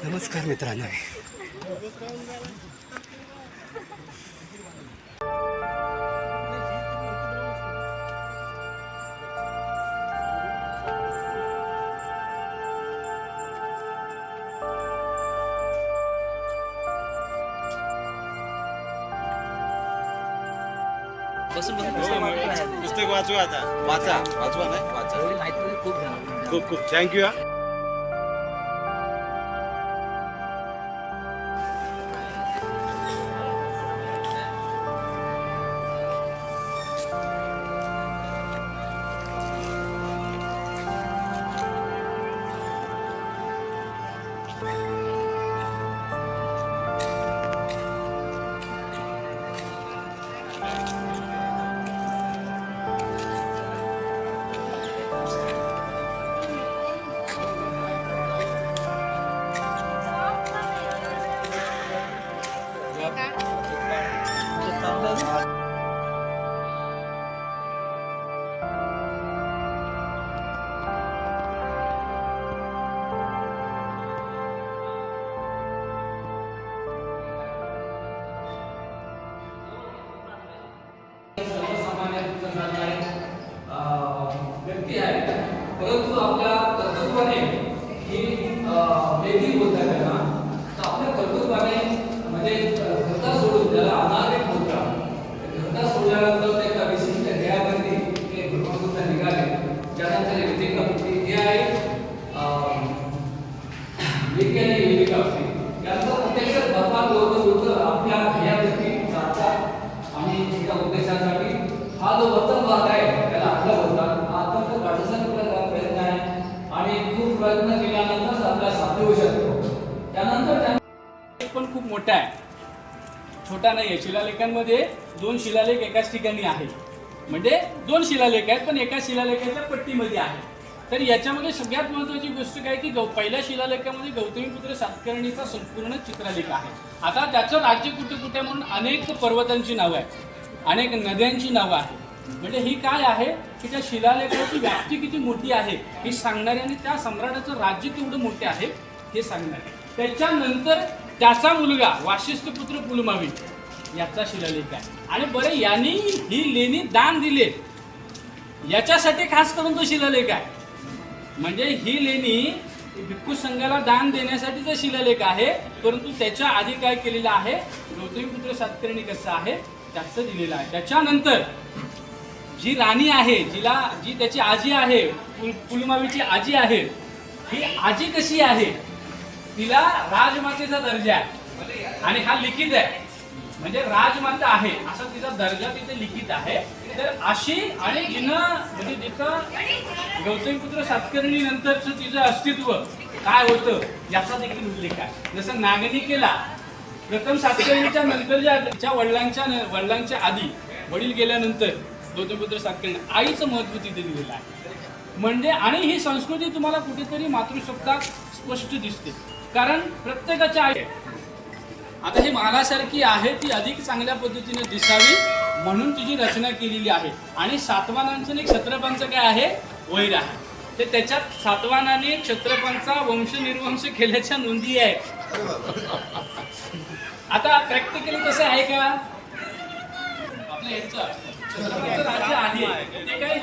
नमस्कार मित्रांनो. पुस्तक वाचवा आता. वाचवा नाही वाचा. खूप थँक्यू. व्यक्ती आहे, परंतु आपल्या कर्तृत्वाने ही लेखी बोलतात त्यांना. तर आपल्या कर्तृत्वाने म्हणजे घरचा सोडून त्याला अनागरिक बोलता. घरचा सोडल्यानंतर ते एका विशिष्ट ध्येयावरती ते भगवंत निघाले. त्यानंतर हे आहे लेखी आणि लेखिका असते. यांचा प्रत्यक्ष भगवान गौतम बुद्ध आपल्या ध्येयावरती जातात आणि एका उद्देशासाठी हा जो वर्तन भाग आहे त्याला आपला बोलतात. हा अत्यंत काटकसरीचा प्रयत्न आहे आणि खूप प्रयत्न केल्यानंतर आपल्याला साध्य होऊ शकतो. त्यानंतर पण खूप मोठा आहे, छोटा नाही आहे. शिलालेखांमध्ये 2 शिलालेख एकाच ठिकाणी आहेत. म्हणजे 2 शिलालेख आहेत पण एका शिलालेखाच्या पट्टीमध्ये आहे. तर याच्यामध्ये सगळ्यात महत्त्वाची गोष्ट काय की पहिल्या शिलालेखामध्ये गौतमीपुत्र सातकर्णीचा संपूर्ण चित्रलेख आहे. आता त्याचं राज्य कुठे म्हणून अनेक पर्वतांची नावं आहेत, अनेक नद्यांची नावं आहेत. म्हणजे ही काय आहे की त्या शिलालेखाची व्याप्ती किती मोठी आहे हे सांगणारे आणि त्या सम्राटाचं राज्य केवढं मोठे आहे हे सांगणारे. त्याच्यानंतर त्याचा मुलगा वाशिष्ठपुत्र पुलमावी याचा शिलालेख आहे. आणि बरं यांनी ही लेणी दान दिले याच्यासाठी खास करून तो शिलालेख आहे. म्हणजे ही लेणी भिक्खू संघाला दान देण्यासाठीचा शिलालेख आहे, परंतु त्याच्या आधी काय केलेलं आहे, गौतमीपुत्र सातकर्णी कसं आहे त्याचं दिलेलं आहे. त्याच्यानंतर जी राणी आहे, जी त्याची आजी आहे, पुलमावीची आजी आहे, ही आजी कशी आहे, तिला राजमातेचा दर्जा आहे आणि हा लिखित आहे. म्हणजे राजमाता आहे असा तिचा दर्जा तिथे लिखित आहे. तर अशी आणि जिनं म्हणजे तिचं गौतमीपुत्र सातकर्णी नंतरचं तिचं अस्तित्व काय होतं याचा देखील उल्लेख आहे. जसं नागनिकेला प्रथम सातकर्णीच्या नंतर ज्या वडिलांच्या आधी वडील गेल्यानंतर गौतमीपुत्र सातकर्णी आईचं महत्त्व तिथे दिलेलं आहे. म्हणजे आणि ही संस्कृती तुम्हाला कुठेतरी मातृशब्दात स्पष्ट दिसते, कारण प्रत्येकाच्या आई आता ही महालासारखी आहे ती अधिक चांगल्या पद्धतीने दिसावी म्हणून तिची रचना केलेली आहे. आणि सातवाहनांचं आणि क्षत्रपांचं काय आहे, वैर आहे. ते त्याच्यात सातवाहनाने क्षत्रपांचा वंशनिर्वंश केल्याच्या नोंदी आहेत. आता प्रॅक्टिकली कसं आहे का, आपल्या ह्याचं राज्य आहे ते काही